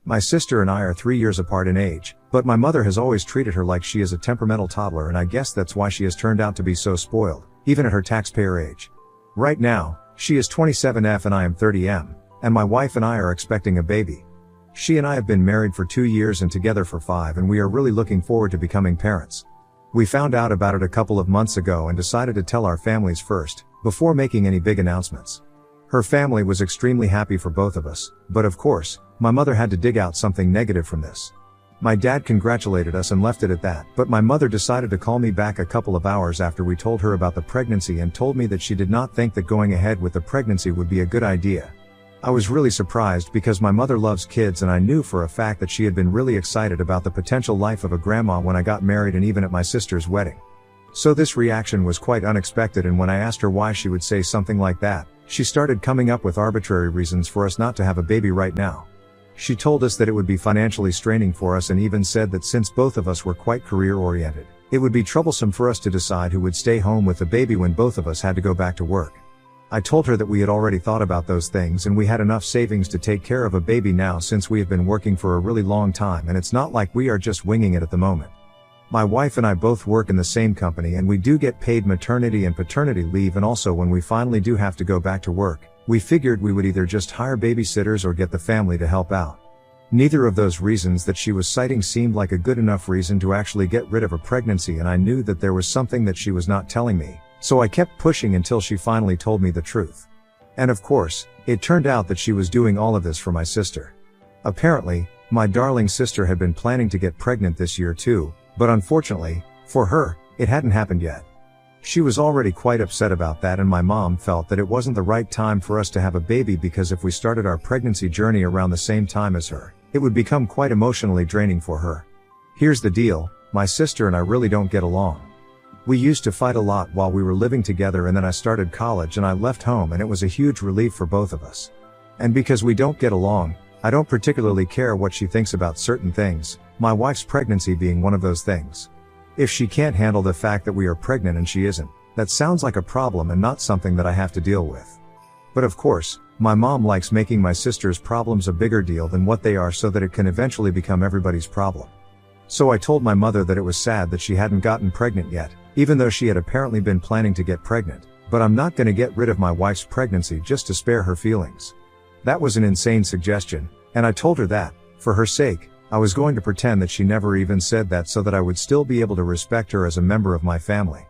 My sister and I are 3 years apart in age, but my mother has always treated her like she is a temperamental toddler, and I guess that's why she has turned out to be so spoiled, even at her taxpayer age. Right now, she is 27F and I am 30M, and my wife and I are expecting a baby. She and I have been married for 2 years and together for 5, and we are really looking forward to becoming parents. We found out about it a couple of months ago and decided to tell our families first, before making any big announcements. Her family was extremely happy for both of us, but of course, my mother had to dig out something negative from this. My dad congratulated us and left it at that, but my mother decided to call me back a couple of hours after we told her about the pregnancy and told me that she did not think that going ahead with the pregnancy would be a good idea. I was really surprised because my mother loves kids, and I knew for a fact that she had been really excited about the potential life of a grandma when I got married and even at my sister's wedding. So this reaction was quite unexpected, and when I asked her why she would say something like that, she started coming up with arbitrary reasons for us not to have a baby right now. She told us that it would be financially straining for us and even said that since both of us were quite career-oriented, it would be troublesome for us to decide who would stay home with the baby when both of us had to go back to work. I told her that we had already thought about those things and we had enough savings to take care of a baby now since we have been working for a really long time, and it's not like we are just winging it at the moment. My wife and I both work in the same company, and we do get paid maternity and paternity leave, and also when we finally do have to go back to work, we figured we would either just hire babysitters or get the family to help out. Neither of those reasons that she was citing seemed like a good enough reason to actually get rid of a pregnancy, and I knew that there was something that she was not telling me, so I kept pushing until she finally told me the truth. And of course, it turned out that she was doing all of this for my sister. Apparently, my darling sister had been planning to get pregnant this year too, but unfortunately, for her, it hadn't happened yet. She was already quite upset about that, and my mom felt that it wasn't the right time for us to have a baby because if we started our pregnancy journey around the same time as her, it would become quite emotionally draining for her. Here's the deal, my sister and I really don't get along. We used to fight a lot while we were living together, and then I started college and I left home, and it was a huge relief for both of us. And because we don't get along, I don't particularly care what she thinks about certain things, my wife's pregnancy being one of those things. If she can't handle the fact that we are pregnant and she isn't, that sounds like a problem and not something that I have to deal with. But of course, my mom likes making my sister's problems a bigger deal than what they are so that it can eventually become everybody's problem. So I told my mother that it was sad that she hadn't gotten pregnant yet, even though she had apparently been planning to get pregnant, but I'm not gonna get rid of my wife's pregnancy just to spare her feelings. That was an insane suggestion, and I told her that, for her sake, I was going to pretend that she never even said that so that I would still be able to respect her as a member of my family.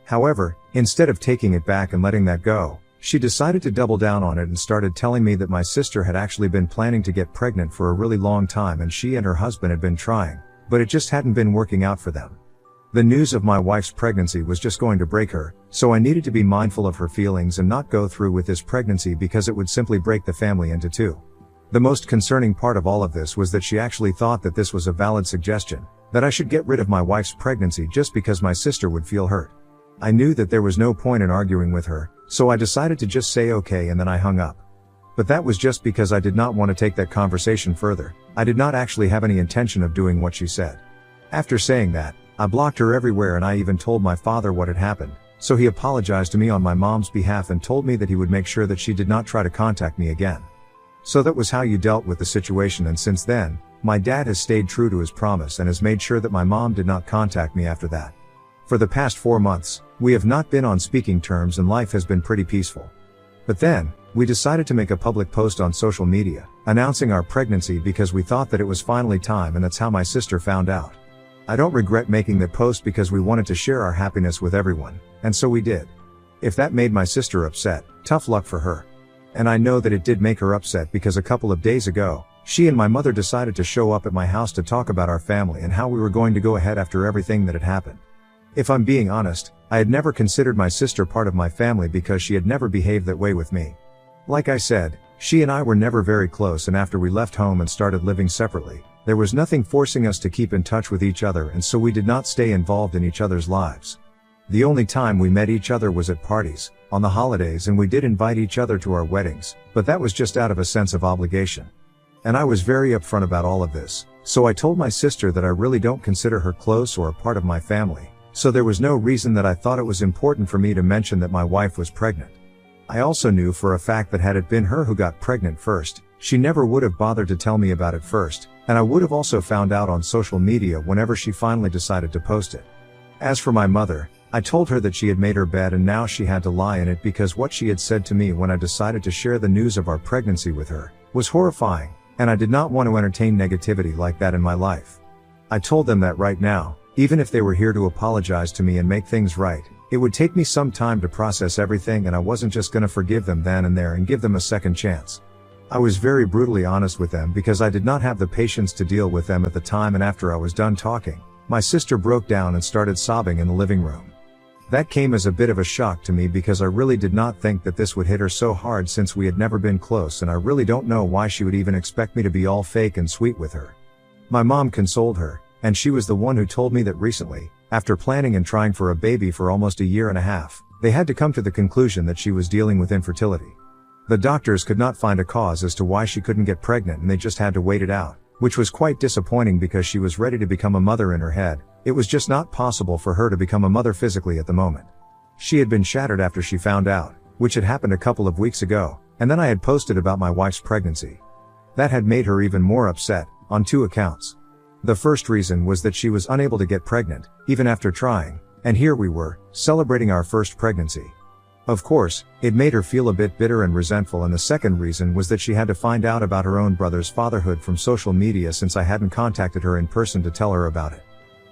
However, instead of taking it back and letting that go, she decided to double down on it and started telling me that my sister had actually been planning to get pregnant for a really long time, and she and her husband had been trying, but it just hadn't been working out for them. The news of my wife's pregnancy was just going to break her, so I needed to be mindful of her feelings and not go through with this pregnancy because it would simply break the family into two. The most concerning part of all of this was that she actually thought that this was a valid suggestion, that I should get rid of my wife's pregnancy just because my sister would feel hurt. I knew that there was no point in arguing with her, so I decided to just say okay, and then I hung up. But that was just because I did not want to take that conversation further. I did not actually have any intention of doing what she said. After saying that, I blocked her everywhere, and I even told my father what had happened, so he apologized to me on my mom's behalf and told me that he would make sure that she did not try to contact me again. So that was how you dealt with the situation, and since then, my dad has stayed true to his promise and has made sure that my mom did not contact me after that. For the past 4 months, we have not been on speaking terms and life has been pretty peaceful. But then, we decided to make a public post on social media, announcing our pregnancy because we thought that it was finally time, and that's how my sister found out. I don't regret making that post because we wanted to share our happiness with everyone, and so we did. If that made my sister upset, tough luck for her. And I know that it did make her upset because a couple of days ago, she and my mother decided to show up at my house to talk about our family and how we were going to go ahead after everything that had happened. If I'm being honest, I had never considered my sister part of my family because she had never behaved that way with me. Like I said, she and I were never very close, and after we left home and started living separately, there was nothing forcing us to keep in touch with each other, and so we did not stay involved in each other's lives. The only time we met each other was at parties, on the holidays, and we did invite each other to our weddings, but that was just out of a sense of obligation. And I was very upfront about all of this, so I told my sister that I really don't consider her close or a part of my family, so there was no reason that I thought it was important for me to mention that my wife was pregnant. I also knew for a fact that had it been her who got pregnant first, she never would have bothered to tell me about it first, and I would have also found out on social media whenever she finally decided to post it. As for my mother, I told her that she had made her bed and now she had to lie in it because what she had said to me when I decided to share the news of our pregnancy with her was horrifying, and I did not want to entertain negativity like that in my life. I told them that right now, even if they were here to apologize to me and make things right, it would take me some time to process everything, and I wasn't just gonna forgive them then and there and give them a second chance. I was very brutally honest with them because I did not have the patience to deal with them at the time, and after I was done talking, my sister broke down and started sobbing in the living room. That came as a bit of a shock to me because I really did not think that this would hit her so hard since we had never been close, and I really don't know why she would even expect me to be all fake and sweet with her. My mom consoled her, and she was the one who told me that recently, after planning and trying for a baby for almost a year and a half, they had to come to the conclusion that she was dealing with infertility. The doctors could not find a cause as to why she couldn't get pregnant, and they just had to wait it out, which was quite disappointing because she was ready to become a mother in her head. It was just not possible for her to become a mother physically at the moment. She had been shattered after she found out, which had happened a couple of weeks ago, and then I had posted about my wife's pregnancy. That had made her even more upset, on two accounts. The first reason was that she was unable to get pregnant, even after trying, and here we were, celebrating our first pregnancy. Of course, it made her feel a bit bitter and resentful, and the second reason was that she had to find out about her own brother's fatherhood from social media since I hadn't contacted her in person to tell her about it.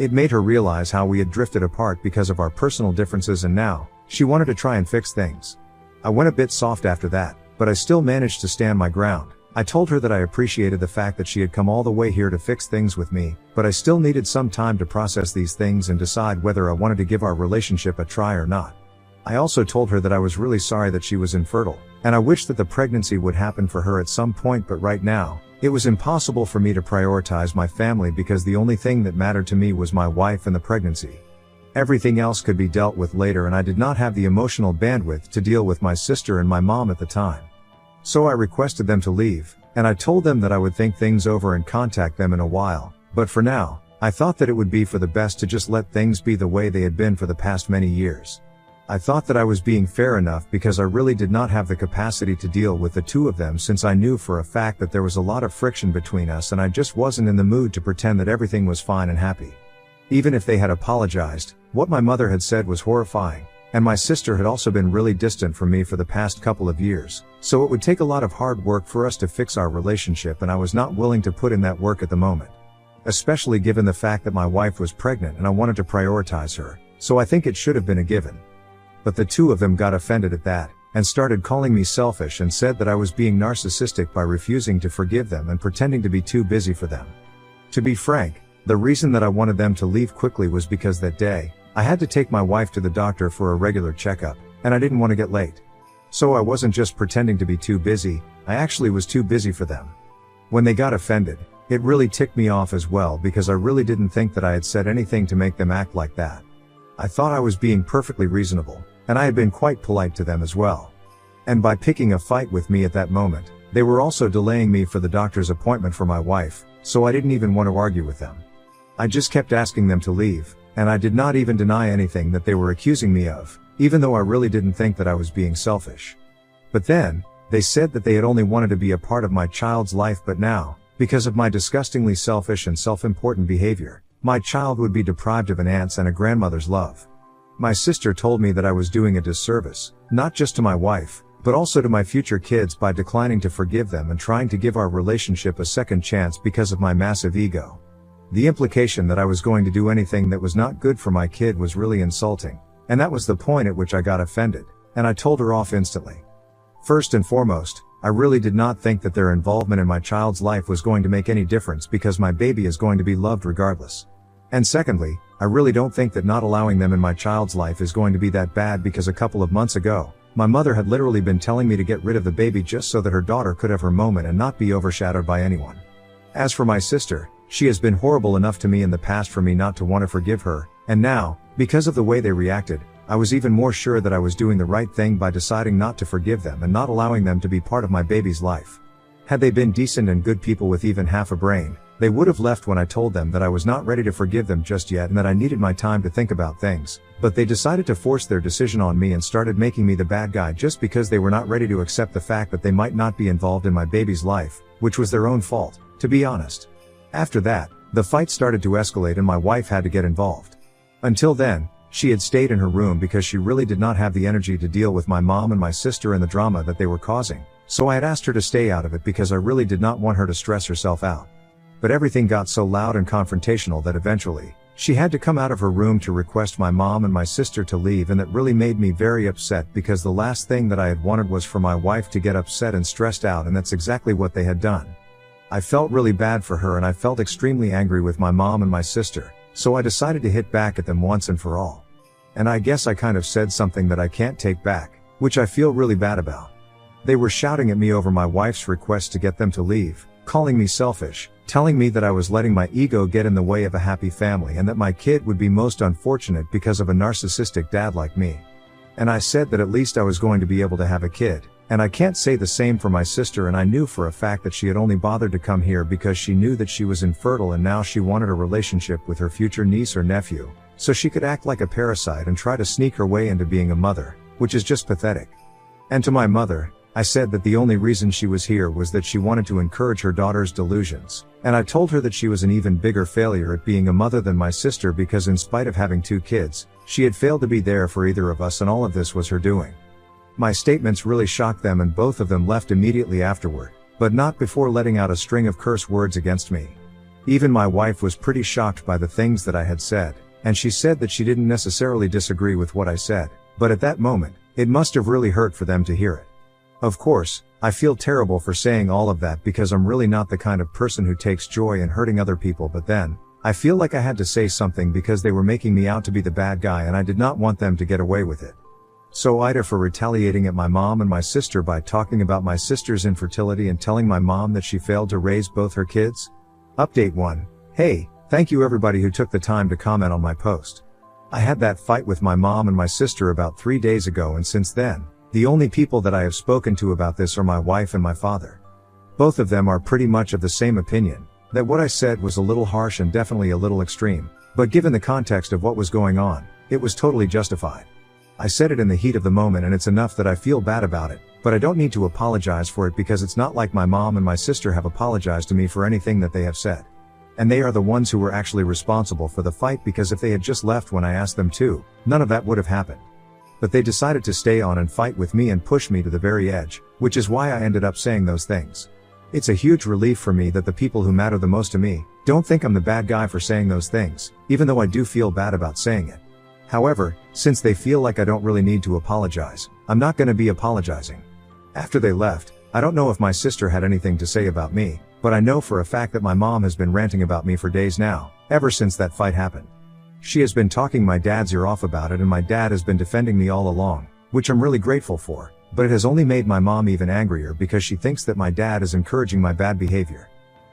It made her realize how we had drifted apart because of our personal differences, and now, she wanted to try and fix things. I went a bit soft after that, but I still managed to stand my ground. I told her that I appreciated the fact that she had come all the way here to fix things with me, but I still needed some time to process these things and decide whether I wanted to give our relationship a try or not. I also told her that I was really sorry that she was infertile, and I wished that the pregnancy would happen for her at some point, but right now, it was impossible for me to prioritize my family because the only thing that mattered to me was my wife and the pregnancy. Everything else could be dealt with later, and I did not have the emotional bandwidth to deal with my sister and my mom at the time. So I requested them to leave, and I told them that I would think things over and contact them in a while, but for now, I thought that it would be for the best to just let things be the way they had been for the past many years. I thought that I was being fair enough because I really did not have the capacity to deal with the two of them, since I knew for a fact that there was a lot of friction between us, and I just wasn't in the mood to pretend that everything was fine and happy. Even if they had apologized, what my mother had said was horrifying, and my sister had also been really distant from me for the past couple of years, so it would take a lot of hard work for us to fix our relationship, and I was not willing to put in that work at the moment. Especially given the fact that my wife was pregnant and I wanted to prioritize her, so I think it should have been a given. But the two of them got offended at that, and started calling me selfish and said that I was being narcissistic by refusing to forgive them and pretending to be too busy for them. To be frank, the reason that I wanted them to leave quickly was because that day, I had to take my wife to the doctor for a regular checkup, and I didn't want to get late. So I wasn't just pretending to be too busy, I actually was too busy for them. When they got offended, it really ticked me off as well because I really didn't think that I had said anything to make them act like that. I thought I was being perfectly reasonable, and I had been quite polite to them as well. And by picking a fight with me at that moment, they were also delaying me for the doctor's appointment for my wife, so I didn't even want to argue with them. I just kept asking them to leave, and I did not even deny anything that they were accusing me of, even though I really didn't think that I was being selfish. But then, they said that they had only wanted to be a part of my child's life, but now, because of my disgustingly selfish and self-important behavior, my child would be deprived of an aunt's and a grandmother's love. My sister told me that I was doing a disservice, not just to my wife, but also to my future kids by declining to forgive them and trying to give our relationship a second chance because of my massive ego. The implication that I was going to do anything that was not good for my kid was really insulting, and that was the point at which I got offended, and I told her off instantly. First and foremost, I really did not think that their involvement in my child's life was going to make any difference because my baby is going to be loved regardless. And secondly, I really don't think that not allowing them in my child's life is going to be that bad because a couple of months ago, my mother had literally been telling me to get rid of the baby just so that her daughter could have her moment and not be overshadowed by anyone. As for my sister, she has been horrible enough to me in the past for me not to want to forgive her, and now, because of the way they reacted, I was even more sure that I was doing the right thing by deciding not to forgive them and not allowing them to be part of my baby's life. Had they been decent and good people with even half a brain, they would have left when I told them that I was not ready to forgive them just yet and that I needed my time to think about things, but they decided to force their decision on me and started making me the bad guy just because they were not ready to accept the fact that they might not be involved in my baby's life, which was their own fault, to be honest. After that, the fight started to escalate and my wife had to get involved. Until then, she had stayed in her room because she really did not have the energy to deal with my mom and my sister and the drama that they were causing, so I had asked her to stay out of it because I really did not want her to stress herself out. But everything got so loud and confrontational that eventually, she had to come out of her room to request my mom and my sister to leave, and that really made me very upset because the last thing that I had wanted was for my wife to get upset and stressed out, and that's exactly what they had done. I felt really bad for her and I felt extremely angry with my mom and my sister, so I decided to hit back at them once and for all. And I guess I kind of said something that I can't take back, which I feel really bad about. They were shouting at me over my wife's request to get them to leave, calling me selfish, telling me that I was letting my ego get in the way of a happy family and that my kid would be most unfortunate because of a narcissistic dad like me. And I said that at least I was going to be able to have a kid, and I can't say the same for my sister, and I knew for a fact that she had only bothered to come here because she knew that she was infertile and now she wanted a relationship with her future niece or nephew, so she could act like a parasite and try to sneak her way into being a mother, which is just pathetic. And to my mother, I said that the only reason she was here was that she wanted to encourage her daughter's delusions, and I told her that she was an even bigger failure at being a mother than my sister because in spite of having 2 kids, she had failed to be there for either of us and all of this was her doing. My statements really shocked them and both of them left immediately afterward, but not before letting out a string of curse words against me. Even my wife was pretty shocked by the things that I had said, and she said that she didn't necessarily disagree with what I said, but at that moment, it must have really hurt for them to hear it. Of course, I feel terrible for saying all of that because I'm really not the kind of person who takes joy in hurting other people, but then, I feel like I had to say something because they were making me out to be the bad guy and I did not want them to get away with it. So Ida for retaliating at my mom and my sister by talking about my sister's infertility and telling my mom that she failed to raise both her kids. Update 1. Hey, thank you everybody who took the time to comment on my post. I had that fight with my mom and my sister about 3 days ago, and since then, the only people that I have spoken to about this are my wife and my father. Both of them are pretty much of the same opinion, that what I said was a little harsh and definitely a little extreme, but given the context of what was going on, it was totally justified. I said it in the heat of the moment and it's enough that I feel bad about it, but I don't need to apologize for it because it's not like my mom and my sister have apologized to me for anything that they have said. And they are the ones who were actually responsible for the fight because if they had just left when I asked them to, none of that would have happened. But they decided to stay on and fight with me and push me to the very edge, which is why I ended up saying those things. It's a huge relief for me that the people who matter the most to me don't think I'm the bad guy for saying those things, even though I do feel bad about saying it. However, since they feel like I don't really need to apologize, I'm not going to be apologizing. After they left, I don't know if my sister had anything to say about me, but I know for a fact that my mom has been ranting about me for days now, ever since that fight happened. She has been talking my dad's ear off about it and my dad has been defending me all along, which I'm really grateful for, but it has only made my mom even angrier because she thinks that my dad is encouraging my bad behavior.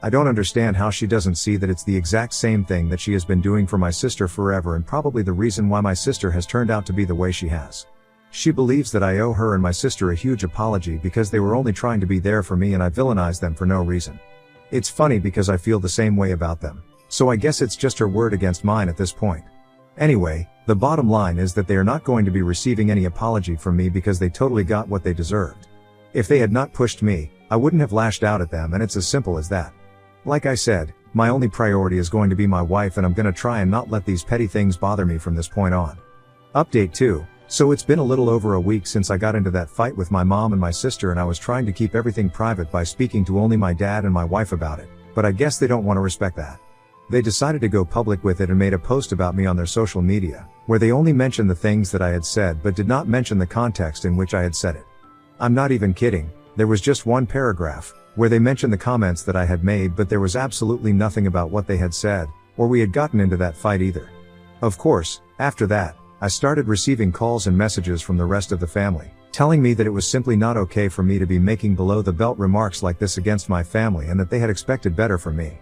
I don't understand how she doesn't see that it's the exact same thing that she has been doing for my sister forever and probably the reason why my sister has turned out to be the way she has. She believes that I owe her and my sister a huge apology because they were only trying to be there for me and I villainized them for no reason. It's funny because I feel the same way about them, so I guess it's just her word against mine at this point. Anyway, the bottom line is that they are not going to be receiving any apology from me because they totally got what they deserved. If they had not pushed me, I wouldn't have lashed out at them and it's as simple as that. Like I said, my only priority is going to be my wife and I'm gonna try and not let these petty things bother me from this point on. Update 2. So it's been a little over a week since I got into that fight with my mom and my sister and I was trying to keep everything private by speaking to only my dad and my wife about it, but I guess they don't want to respect that. They decided to go public with it and made a post about me on their social media, where they only mentioned the things that I had said but did not mention the context in which I had said it. I'm not even kidding, there was just one paragraph, where they mentioned the comments that I had made but there was absolutely nothing about what they had said, or we had gotten into that fight either. Of course, after that, I started receiving calls and messages from the rest of the family, telling me that it was simply not okay for me to be making below the belt remarks like this against my family and that they had expected better from me.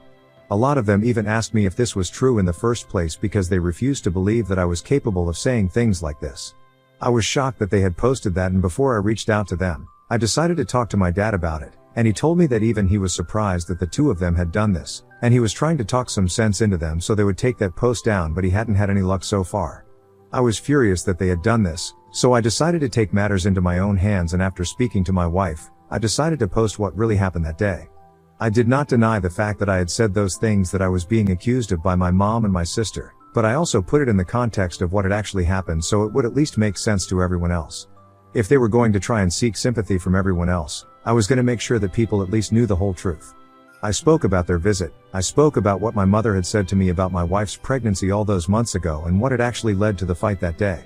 A lot of them even asked me if this was true in the first place because they refused to believe that I was capable of saying things like this. I was shocked that they had posted that and before I reached out to them, I decided to talk to my dad about it, and he told me that even he was surprised that the two of them had done this, and he was trying to talk some sense into them so they would take that post down, but he hadn't had any luck so far. I was furious that they had done this, so I decided to take matters into my own hands, and after speaking to my wife, I decided to post what really happened that day. I did not deny the fact that I had said those things that I was being accused of by my mom and my sister, but I also put it in the context of what had actually happened so it would at least make sense to everyone else. If they were going to try and seek sympathy from everyone else, I was going to make sure that people at least knew the whole truth. I spoke about their visit, I spoke about what my mother had said to me about my wife's pregnancy all those months ago and what had actually led to the fight that day.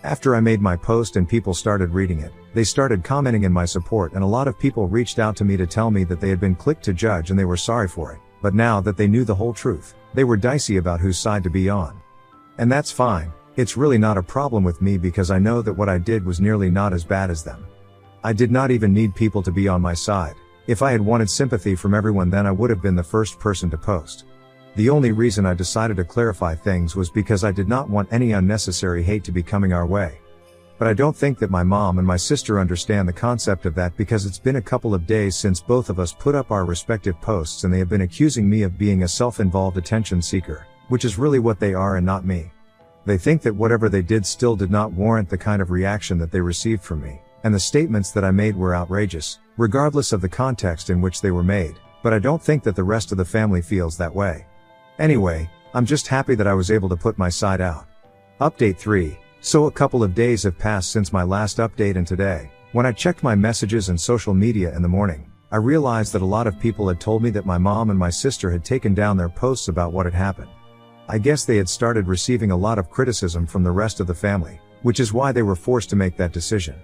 After I made my post and people started reading it, they started commenting in my support, and a lot of people reached out to me to tell me that they had been clicked to judge and they were sorry for it, but now that they knew the whole truth, they were dicey about whose side to be on. And that's fine, it's really not a problem with me because I know that what I did was nearly not as bad as them. I did not even need people to be on my side. If I had wanted sympathy from everyone, then I would have been the first person to post. The only reason I decided to clarify things was because I did not want any unnecessary hate to be coming our way. But I don't think that my mom and my sister understand the concept of that because it's been a couple of days since both of us put up our respective posts and they have been accusing me of being a self-involved attention seeker, which is really what they are and not me. They think that whatever they did still did not warrant the kind of reaction that they received from me, and the statements that I made were outrageous, regardless of the context in which they were made, but I don't think that the rest of the family feels that way. Anyway, I'm just happy that I was able to put my side out. Update 3. So a couple of days have passed since my last update, and today, when I checked my messages and social media in the morning, I realized that a lot of people had told me that my mom and my sister had taken down their posts about what had happened. I guess they had started receiving a lot of criticism from the rest of the family, which is why they were forced to make that decision.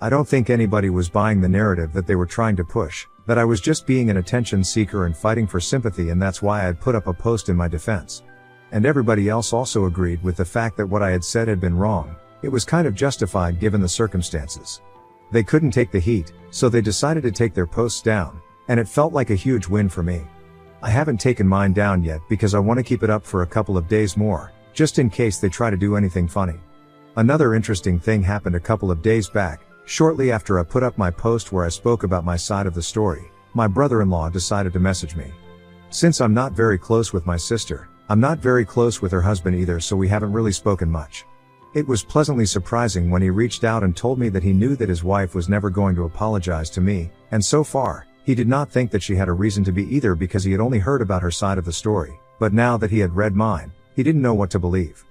I don't think anybody was buying the narrative that they were trying to push, that I was just being an attention seeker and fighting for sympathy, and that's why I had put up a post in my defense. And everybody else also agreed with the fact that what I had said had been wrong. It was kind of justified given the circumstances. They couldn't take the heat, so they decided to take their posts down, and it felt like a huge win for me. I haven't taken mine down yet because I want to keep it up for a couple of days more, just in case they try to do anything funny. Another interesting thing happened a couple of days back. Shortly after I put up my post where I spoke about my side of the story, my brother-in-law decided to message me. Since I'm not very close with my sister, I'm not very close with her husband either, so we haven't really spoken much. It was pleasantly surprising when he reached out and told me that he knew that his wife was never going to apologize to me, and so far, he did not think that she had a reason to be either because he had only heard about her side of the story, but now that he had read mine, he didn't know what to believe.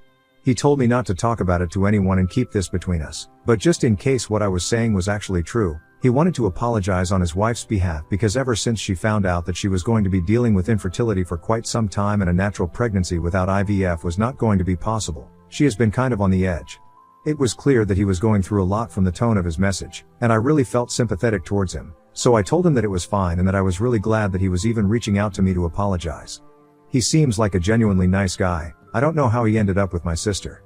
He told me not to talk about it to anyone and keep this between us, but just in case what I was saying was actually true, he wanted to apologize on his wife's behalf because ever since she found out that she was going to be dealing with infertility for quite some time and a natural pregnancy without IVF was not going to be possible, she has been kind of on the edge. It was clear that he was going through a lot from the tone of his message, and I really felt sympathetic towards him, so I told him that it was fine and that I was really glad that he was even reaching out to me to apologize. He seems like a genuinely nice guy. I don't know how he ended up with my sister.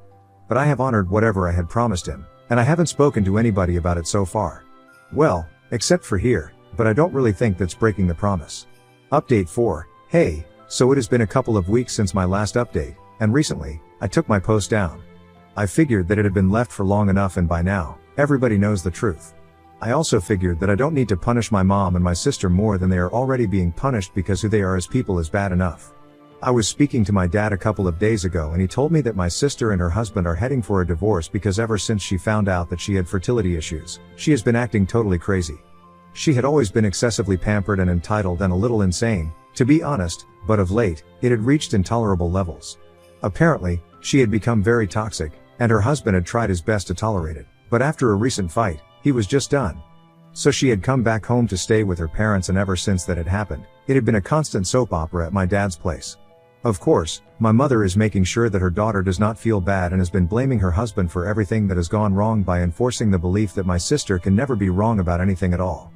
But I have honored whatever I had promised him, and I haven't spoken to anybody about it so far. Well, except for here, but I don't really think that's breaking the promise. Update 4. Hey, so it has been a couple of weeks since my last update, and recently, I took my post down. I figured that it had been left for long enough and by now, everybody knows the truth. I also figured that I don't need to punish my mom and my sister more than they are already being punished because who they are as people is bad enough. I was speaking to my dad a couple of days ago and he told me that my sister and her husband are heading for a divorce because ever since she found out that she had fertility issues, she has been acting totally crazy. She had always been excessively pampered and entitled and a little insane, to be honest, but of late, it had reached intolerable levels. Apparently, she had become very toxic, and her husband had tried his best to tolerate it, but after a recent fight, he was just done. So she had come back home to stay with her parents, and ever since that had happened, it had been a constant soap opera at my dad's place. Of course, my mother is making sure that her daughter does not feel bad and has been blaming her husband for everything that has gone wrong by enforcing the belief that my sister can never be wrong about anything at all.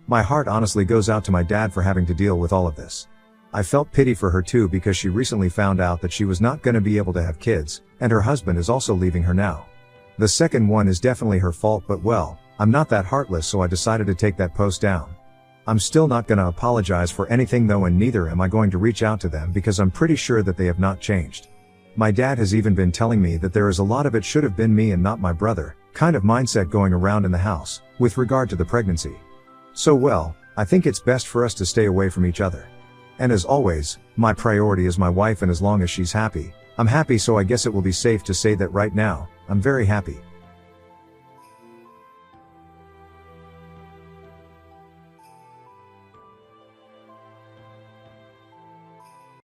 My heart honestly goes out to my dad for having to deal with all of this. I felt pity for her too because she recently found out that she was not going to be able to have kids, and her husband is also leaving her now. The second one is definitely her fault, but well, I'm not that heartless, so I decided to take that post down. I'm still not gonna apologize for anything though, and neither am I going to reach out to them because I'm pretty sure that they have not changed. My dad has even been telling me that there is a lot of it should have been me and not my brother kind of mindset going around in the house with regard to the pregnancy. So well, I think it's best for us to stay away from each other. And as always, my priority is my wife, and as long as she's happy, I'm happy, so I guess it will be safe to say that right now, I'm very happy.